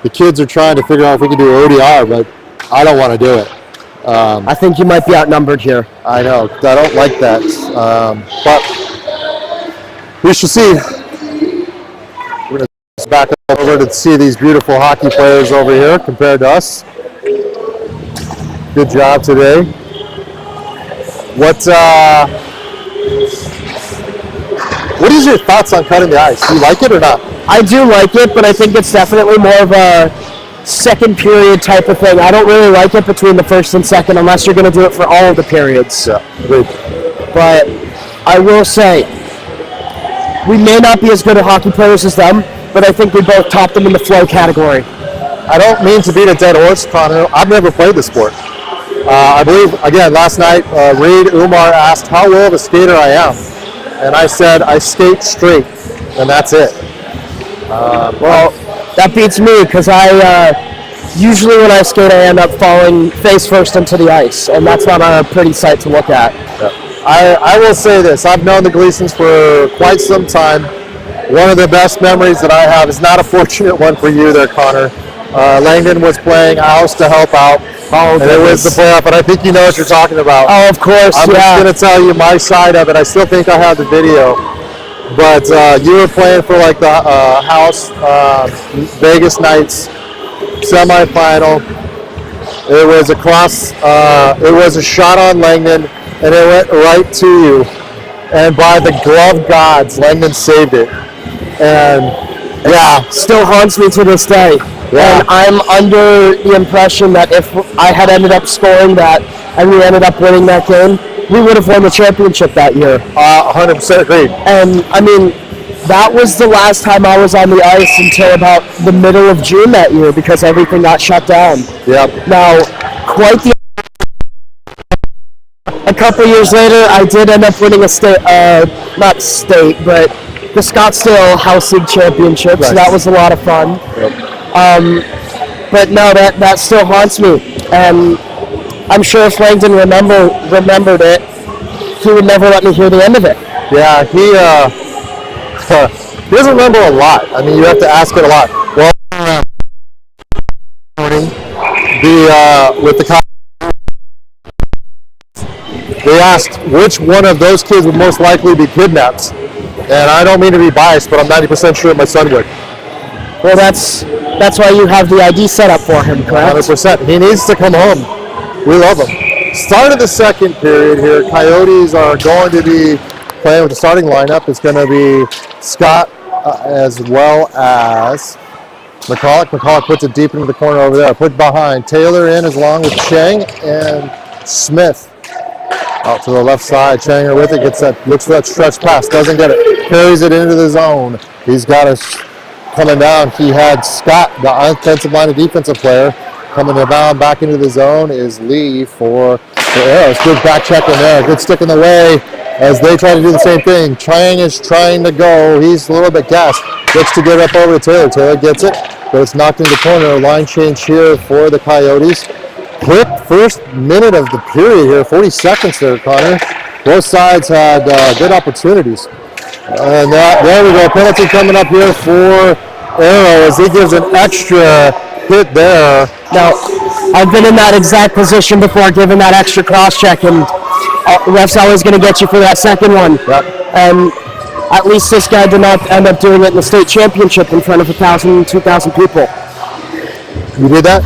The kids are trying to figure out if we can do ODR, but I don't want to do it. I think you might be outnumbered here. I know. I don't like that. But we shall see. We're going to back over to see these beautiful hockey players over here compared to us. Good job today. What is your thoughts on cutting the ice? Do you like it or not? I do like it, but I think it's definitely more of a second period type of thing. I don't really like it between the first and second unless you're going to do it for all of the periods. Yeah, agreed. But I will say, we may not be as good at hockey players as them, but I think we both top them in the flow category. I don't mean to beat a dead horse, Connor. I've never played the sport. I believe, again, last night, Reed Umar asked how well of a skater I am. And I said, I skate straight, and that's it. Well, that beats me because I usually when I skate, I end up falling face first into the ice, and that's not a pretty sight to look at. Yeah. I will say this. I've known the Gleasons for quite some time. One of the best memories that I have is not a fortunate one for you there, Connor. Langdon was playing Aeros to help out. Oh, and it was the playoff, and I think you know what you're talking about. Oh, of course, I'm just going to tell you my side of it. I still think I have the video. But you were playing for like the House Vegas Knights semifinal. It was it was a shot on Langdon, and it went right to you. And by the glove gods, Langdon saved it. And yeah, still haunts me to this day. Yeah. And I'm under the impression that if I had ended up scoring that and we ended up winning that game, we would have won the championship that year. 100% agreed. And I mean, that was the last time I was on the ice until about the middle of June that year because everything got shut down. Yep. Now, a couple years later, I did end up winning the Scottsdale House League Championship, so that was a lot of fun. Yep. But no, that still haunts me, and I'm sure if Langdon remembered it, he would never let me hear the end of it. Yeah, he doesn't remember a lot. I mean, you have to ask it a lot. Well, with the they asked which one of those kids would most likely be kidnapped, and I don't mean to be biased, but I'm 90% sure my son would. Well, that's why you have the ID set up for him, correct? 100%. He needs to come home. We love him. Start of the second period here. Coyotes are going to be playing with the starting lineup. It's going to be Scott as well as McCulloch. McCulloch puts it deep into the corner over there. Put behind. Taylor in as long with Chang and Smith. Out to the left side. Changer with it. Looks for that stretch pass. Doesn't get it. Carries it into the zone. He's got us coming down. He had Scott, the offensive line and defensive player, coming down back into the zone is Lee for the Aeros. Good back check in there. Good stick in the way as they try to do the same thing. Chang is trying to go. He's a little bit gassed. Looks to get up over to Taylor. Taylor gets it, but it's knocked into the corner. Line change here for the Coyotes. quick first minute of the period here, 40 seconds there, Connor. Both sides had good opportunities. And there we go, penalty coming up here for Aeros as he gives an extra hit there. Now, I've been in that exact position before, giving that extra cross-check, and ref's always going to get you for that second one. Yep. And at least this guy did not end up doing it in the state championship in front of 1,000, 2,000 people. You did that?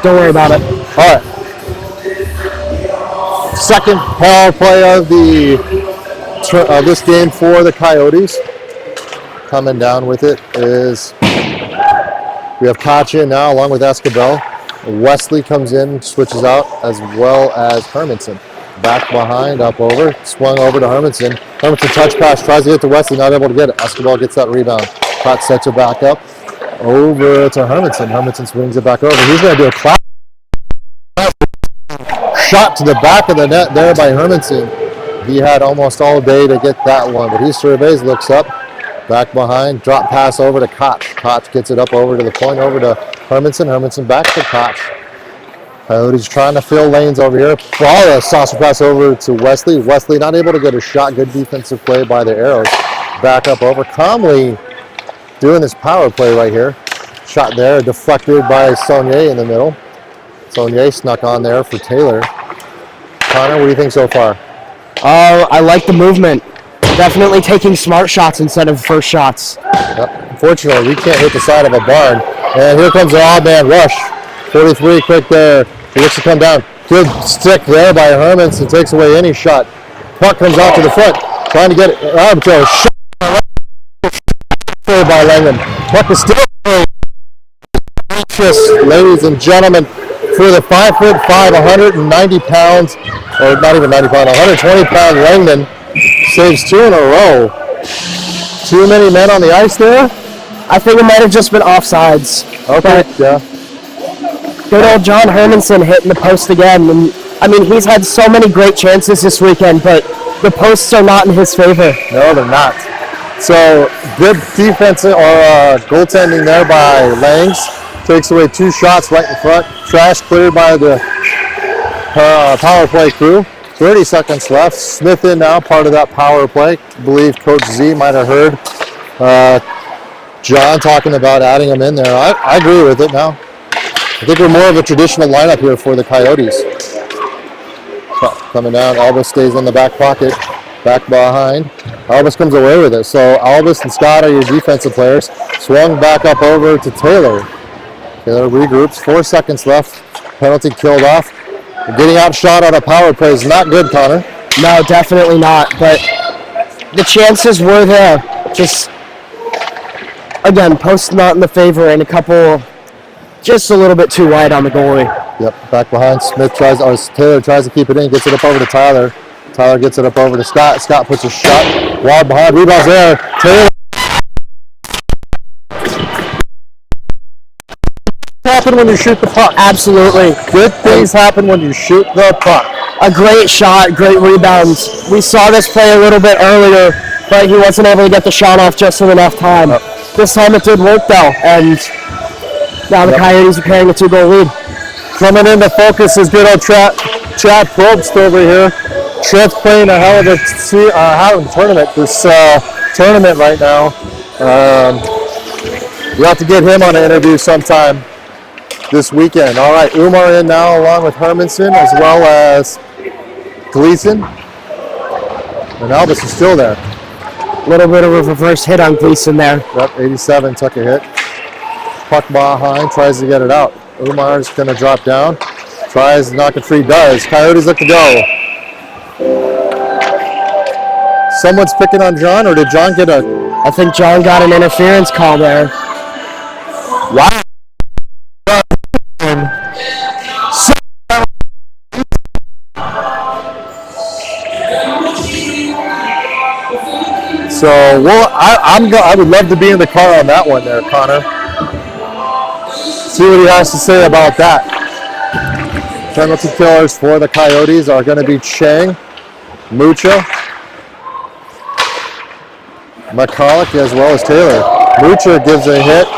Don't worry about it. All right. Second power play of this game for the Coyotes. Coming down with it is we have Kacha now along with Escabel. Wesley comes in, switches out, as well as Hermanson. Back behind, up over, swung over to Hermanson. Hermanson touch pass, tries to get to Wesley, not able to get it. Escabel gets that rebound. Pratt sets it back up, over to Hermanson. Hermanson swings it back over. He's going to do a clap shot to the back of the net there by Hermanson. He had almost all day to get that one, but he surveys, looks up, back behind, drop pass over to Koch. Koch gets it up over to the point, over to Hermanson. Hermanson back to Koch. Coyotes trying to fill lanes over here. Ball a saucer pass over to Wesley. Wesley not able to get a shot. Good defensive play by the Aeros. Back up over. Comley doing this power play right here. Shot there, deflected by Saunier in the middle. Saunier snuck on there for Taylor. Connor, what do you think so far? I like the movement. Definitely taking smart shots instead of first shots. Yep. Unfortunately, we can't hit the side of a barn. And here comes the odd man rush. 43 quick there. He looks to come down. Good stick there by Hermanson. Takes away any shot. Puck comes out to the front. Trying to get it. Arbitrary shot by Langham. Puck is still ladies and gentlemen, for the 5'5", 190 pounds, or not even 90 pounds, 120 pound Langman saves 2 in a row. Too many men on the ice there? I think it might have just been offsides. Okay, yeah. Good old John Hermanson hitting the post again. And I mean, he's had so many great chances this weekend, but the posts are not in his favor. No, they're not. So good defense or goaltending there by Langs. Takes away 2 shots right in front. Trash cleared by the power play crew. 30 seconds left. Smith in now, part of that power play. I believe Coach Z might have heard John talking about adding him in there. I agree with it now. I think we're more of a traditional lineup here for the Coyotes. Coming down, Albus stays in the back pocket. Back behind. Albus comes away with it. So Albus and Scott are your defensive players. Swung back up over to Taylor. Taylor regroups. 4 seconds left. Penalty killed off. Getting outshot on a power play is not good, Connor. No, definitely not. But the chances were there. Just, again, post not in the favor and a couple just a little bit too wide on the goalie. Yep, back behind. Taylor tries to keep it in, gets it up over to Tyler. Tyler gets it up over to Scott. Scott puts a shot. Wide behind. Rebounds there. Taylor. Happen when you shoot the puck. Absolutely. Good things happen when you shoot the puck. A great shot, great rebounds. We saw this play a little bit earlier, but he wasn't able to get the shot off just in enough time. This time it did work though, and now the Coyotes are carrying a 2-goal lead. Coming into focus is good old Chad Probst over here. Trent's playing a hell of a tournament this tournament right now. We'll have to get him on an interview sometime this weekend. All right, Umar in now along with Hermanson as well as Gleason. And Albus is still there. A little bit of a reverse hit on Gleason there. Yep, 87 took a hit. Puck behind, tries to get it out. Umar's going to drop down. Tries to knock it free, does. Coyotes look to go. Someone's picking on John, or did John get a... I think John got an interference call there. Wow. So, I would love to be in the car on that one there, Connor. See what he has to say about that. Penalty killers for the Coyotes are going to be Chang, Mucha, McCulloch, as well as Taylor. Mucha gives a hit,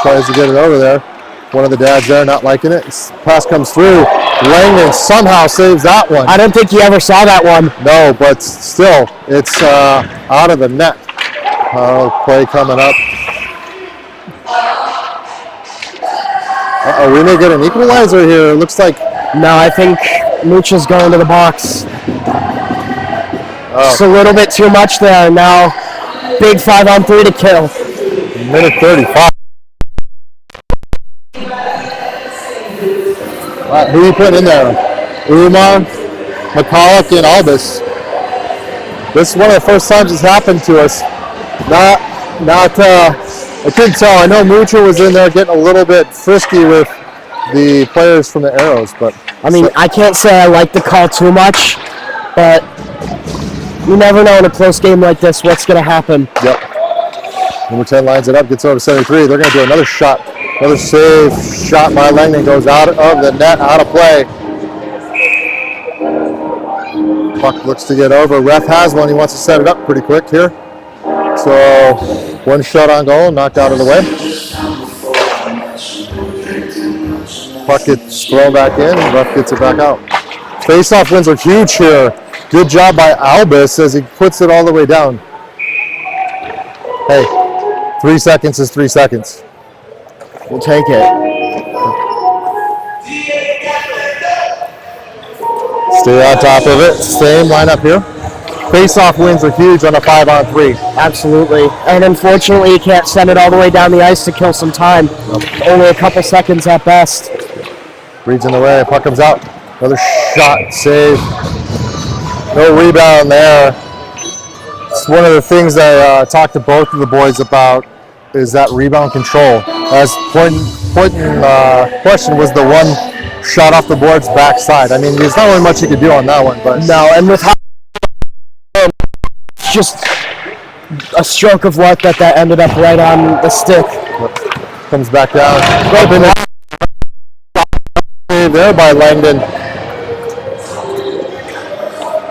tries to get it over there. One of the dads there not liking it. Pass comes through. Langdon somehow saves that one. I don't think he ever saw that one. No, but still, it's out of the net. Play coming up. We may get an equalizer here. It looks like. No, I think Mooch is going to the box. Just a little bit too much there. Now, big 5-on-3 to kill. Minute 35. Who are you putting in there? Umar, McCulloch, and Albus. This is one of the first times it's happened to us. I couldn't tell. I know Mucha was in there getting a little bit frisky with the players from the Aeros, but I mean, I can't say I like the call too much, but you never know in a close game like this what's going to happen. Yep. Number 10 lines it up, gets over to 73. They're going to do another shot. Another save shot by Langdon goes out of the net, out of play. Puck looks to get over. Ref has one. He wants to set it up pretty quick here. So one shot on goal, knocked out of the way. Puck gets thrown back in, and ref gets it back out. Face-off wins are huge here. Good job by Albus as he puts it all the way down. Hey, 3 seconds is 3 seconds. We'll take it. Stay on top of it. Same lineup here. Face-off wins are huge on a 5-on-3. Absolutely. And unfortunately, you can't send it all the way down the ice to kill some time. Nope. Only a couple seconds at best. Reed's in the way. Puck comes out. Another shot. Save. No rebound there. It's one of the things I talked to both of the boys about is that rebound control. As point question was the one shot off the board's backside. I mean, there's not really much you could do on that one, but no. And with how just a stroke of luck that ended up right on the stick. Comes back down. There by Langdon.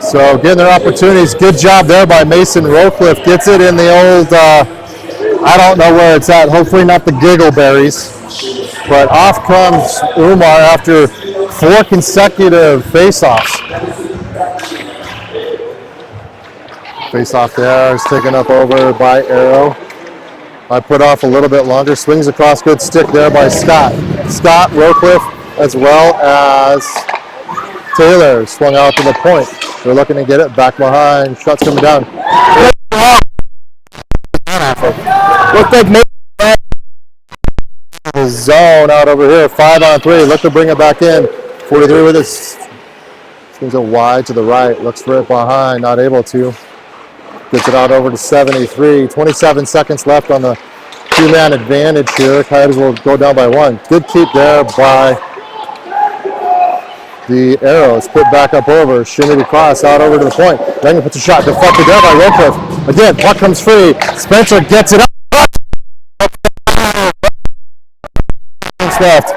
So getting their opportunities. Good job there by Mason Rowcliffe. Gets it in the old, I don't know where it's at. Hopefully not the Giggleberries. But off comes Umar after 4 consecutive face-offs. Face-off there is taken up over by Aero. I put off a little bit longer. Swings across, good stick there by Scott. Scott, Rowcliffe, as well as Taylor swung out to the point. They're looking to get it back behind. Shots coming down. Looked like maybe the zone out over here. 5-on-3. Look to bring it back in. 43 with it. Swings it wide to the right. Looks for it behind. Not able to. Gets it out over to 73. 27 seconds left on the 2-man advantage here. Coyotes will go down by 1. Good keep there by the Aeros. Put back up over. Shimmied across out over to the point. Then puts a shot. Deflected there by Rowcliffe. Again, puck comes free. Spencer gets it up. Left.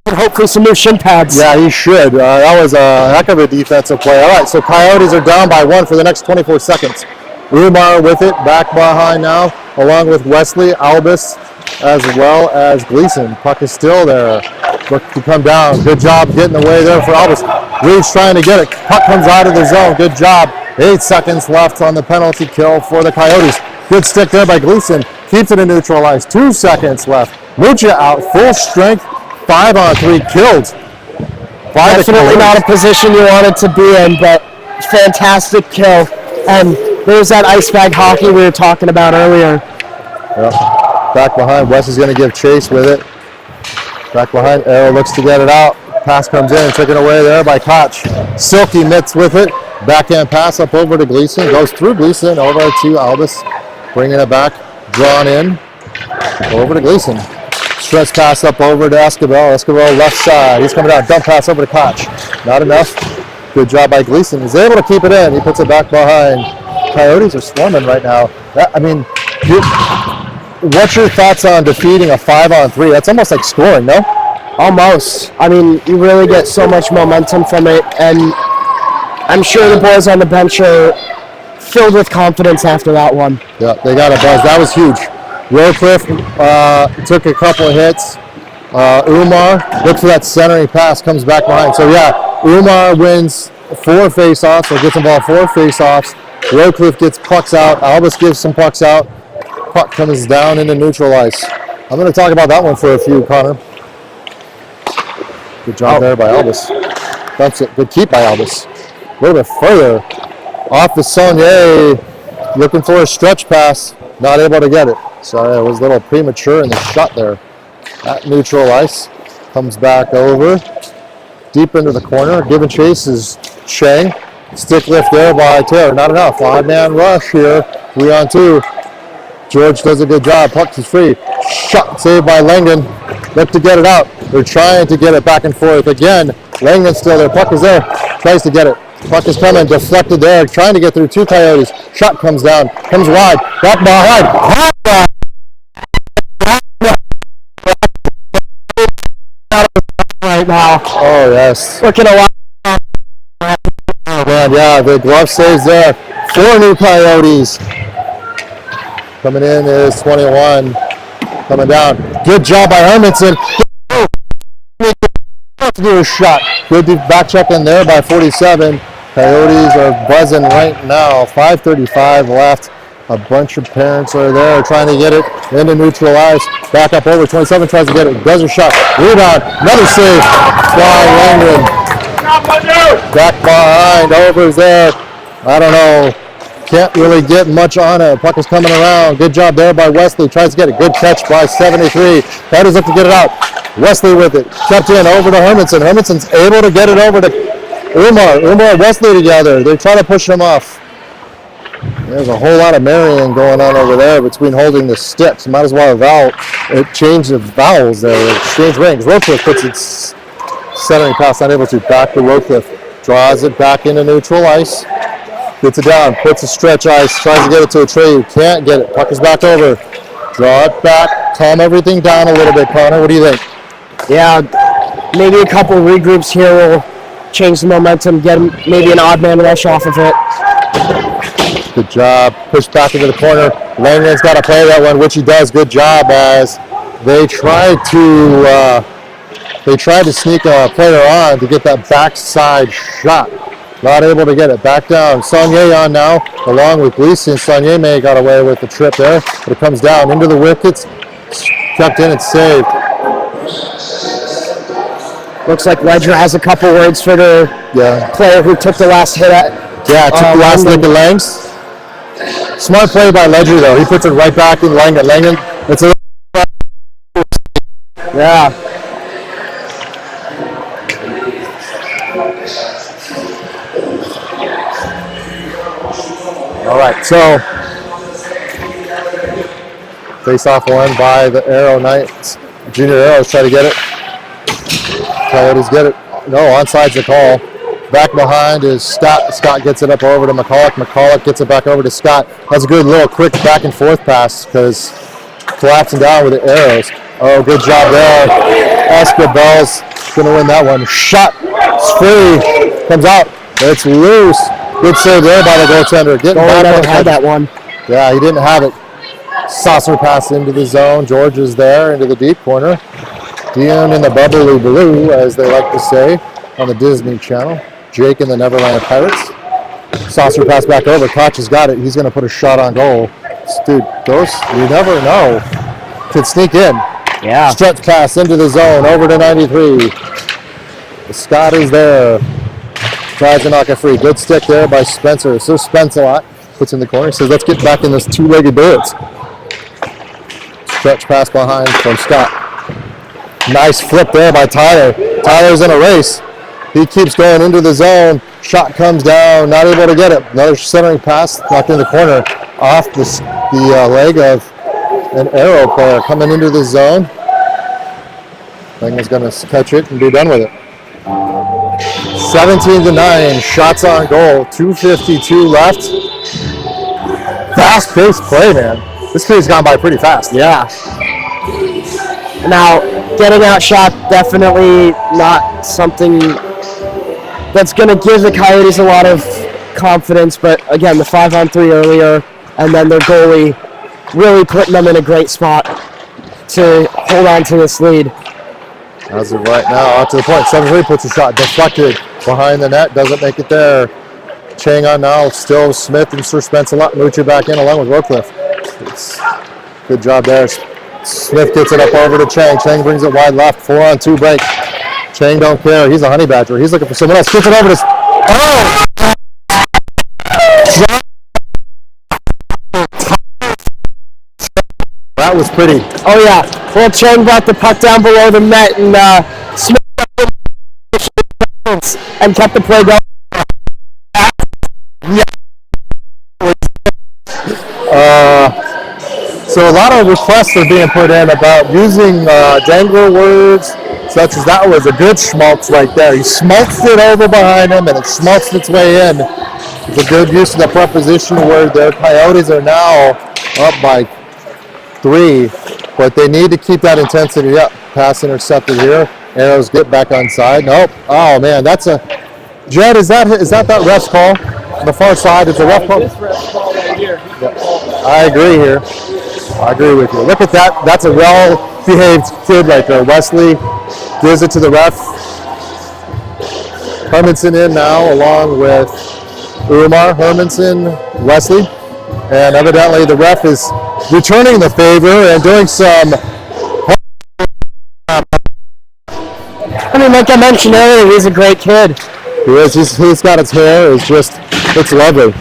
Hopefully some new shin pads. Yeah, he should. That was a heck of a defensive play. All right, so Coyotes are down by 1 for the next 24 seconds. Umar with it, back behind now, along with Wesley, Albus, as well as Gleason. Puck is still there. Look to come down. Good job getting away there for Albus. Reed's trying to get it. Puck comes out of the zone. Good job. 8 seconds left on the penalty kill for the Coyotes. Good stick there by Gleason. Keeps it in neutral ice. 2 seconds left. Mucha out, full strength. 5-on-3 killed. Definitely not a position you wanted to be in, but fantastic kill. And there's that ice bag hockey we were talking about earlier. Yep. Back behind. Wes is going to give chase with it. Back behind. Aero looks to get it out. Pass comes in. Taken away there by Koch. Silky mitts with it. Backhand pass up over to Gleason. Goes through Gleason over to Albus. Bringing it back. Drawn in. Over to Gleason. Stretch pass up over to Escobar. Escobar left side. He's coming down. Dump pass over to Koch. Not enough. Good job by Gleason. He's able to keep it in. He puts it back behind. Coyotes are swarming right now. What's your thoughts on defeating a 5-on-3? That's almost like scoring, no? Almost. I mean, you really get so much momentum from it, and I'm sure the boys on the bench are filled with confidence after that one. Yeah, they got a buzz. That was huge. Rowcliffe took a couple of hits. Umar looks for that centering pass, comes back behind. So yeah, Umar wins 4 face-offs, or gets involved 4 face-offs. Rowcliffe gets pucks out. Albus gives some pucks out. Puck comes down into neutral ice. I'm going to talk about that one for a few, Connor. Good job there by Albus. That's it. Good keep by Albus. A little bit further. Off the Saunier. Looking for a stretch pass. Not able to get it. So it was a little premature in the shot there. At neutral ice. Comes back over. Deep into the corner. Give and chase is Chang. Stick lift there by Taylor. Not enough. 5-man rush here. 3-on-2. George does a good job. Puck is free. Shot saved by Langdon. Look to get it out. They're trying to get it back and forth. Again, Langdon's still there. Puck is there. Tries to get it. Puck is coming. Deflected there. Trying to get through 2 Coyotes. Shot comes down. Comes wide. Back behind. Right now. Oh, yes. Looking a lot. Oh, man, yeah. The glove saves there. 4 new Coyotes. Coming in is 21. Coming down. Good job by Hermanson. To do a shot. Good back check in there by 47. Coyotes are buzzing right now. 5:35 left. A bunch of parents are there trying to get it into neutral ice. Back up over. 27 tries to get it. Does a shot. Rebound. Another save by Langren. Back behind. Over's there. I don't know. Can't really get much on it. Puck is coming around. Good job there by Wesley. Tries to get it. Good catch by 73. Coyotes up to get it out. Wesley with it. Kept in over to Hermanson. Hermanson's able to get it over to Umar. Umar and Wesley together. They try to push him off. There's a whole lot of marrying going on over there between holding the sticks. Might as well change the vowels there. Exchange rings. Rowcliffe puts it centering pass, not able to. Back to Rowcliffe. Draws it back into neutral ice. Gets it down. Puts a stretch ice. Tries to get it to a Trey. Can't get it. Puck is back over. Draw it back. Calm everything down a little bit, Connor. What do you think? Yeah, maybe a couple regroups here will change the momentum, get maybe an odd man rush off of it. Good job. Pushed back into the corner. Langren's got to play that one, which he does. Good job as they tried to sneak a player on to get that backside shot. Not able to get it. Back down. Saunier on now, along with Gleason. Saunier may have got away with the trip there, but it comes down into the wickets. Kept in and saved. Looks like Ledger has a couple words for the player who took the last hit at. Yeah, took the last lick of Langs. Smart play by Ledger, though. He puts it right back in Langen. Langen, it's a... Yeah. All right, so face-off won by the Aero Knights. Junior Aeros try to get it. Coyotes get it. No, onside's the call. Back behind is Scott. Scott gets it up over to McCulloch. McCulloch gets it back over to Scott. That's a good little quick back and forth pass because collapsing down with the Aeros. Oh, good job there. Escobar's going to win that one. Shot. It's free. Comes out. It's loose. Good save there by the goaltender. Getting back never had that one. Yeah, he didn't have it. Saucer pass into the zone. George is there into the deep corner. Dion in the bubbly blue, as they like to say on the Disney Channel. Jake in the Neverland Pirates. Saucer pass back over. Koch has got it. He's going to put a shot on goal. Dude, those, you never know. Could sneak in. Yeah. Stretch pass into the zone. Over to 93. Scott is there. Tries to knock it free. Good stick there by Spencer. So Spence a lot. Puts in the corner. Says, let's get back in this two-legged birds. Stretch pass behind from Scott. Nice flip there by Tyler. Tyler's in a race. He keeps going into the zone. Shot comes down. Not able to get it. Another centering pass knocked in the corner. Off the leg of an Aero player coming into the zone. Thing is going to catch it and be done with it. 17-9. Shots on goal. 2:52 left. Fast-paced play, man. This period's gone by pretty fast. Yeah. Now, getting outshot, definitely not something that's going to give the Coyotes a lot of confidence, but again, the 5-on-3 earlier, and then their goalie really putting them in a great spot to hold on to this lead. As of right now, out to the point. 7-3 puts a shot deflected behind the net. Doesn't make it there. Chang on now. Still Smith and Sir Spencer Mucha back in along with Rockcliffe. It's good job there. Smith gets it up over to Chang. Chang brings it wide left. 4-on-2 break. Chang don't care. He's a honey badger. He's looking for someone else. Gets it over to... Oh! That was pretty. Oh yeah, well Chang brought the puck down below the net and Smith and kept the play going. So a lot of requests are being put in about using dangler words, such as that was a good schmaltz right there. He schmaltzed it over behind him and it schmaltzed its way in. It's a good use of the prepositional word there. Coyotes are now up by 3, but they need to keep that intensity up. Pass intercepted here. Aeros get back on side. Nope. Oh man, that's a... Jed, is that ref's call? On the far side, it's a ref call. This ref call right here. Yeah. I agree here. I agree with you. Look at that. That's a well-behaved kid right there. Wesley gives it to the ref. Hermanson in now along with Umar, Hermanson, Wesley. And evidently the ref is returning the favor and doing some... I mean, like I mentioned earlier, he's a great kid. He is. He's got his hair. It's lovely.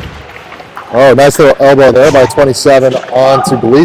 Oh, nice little elbow there by 27 on to Gleason.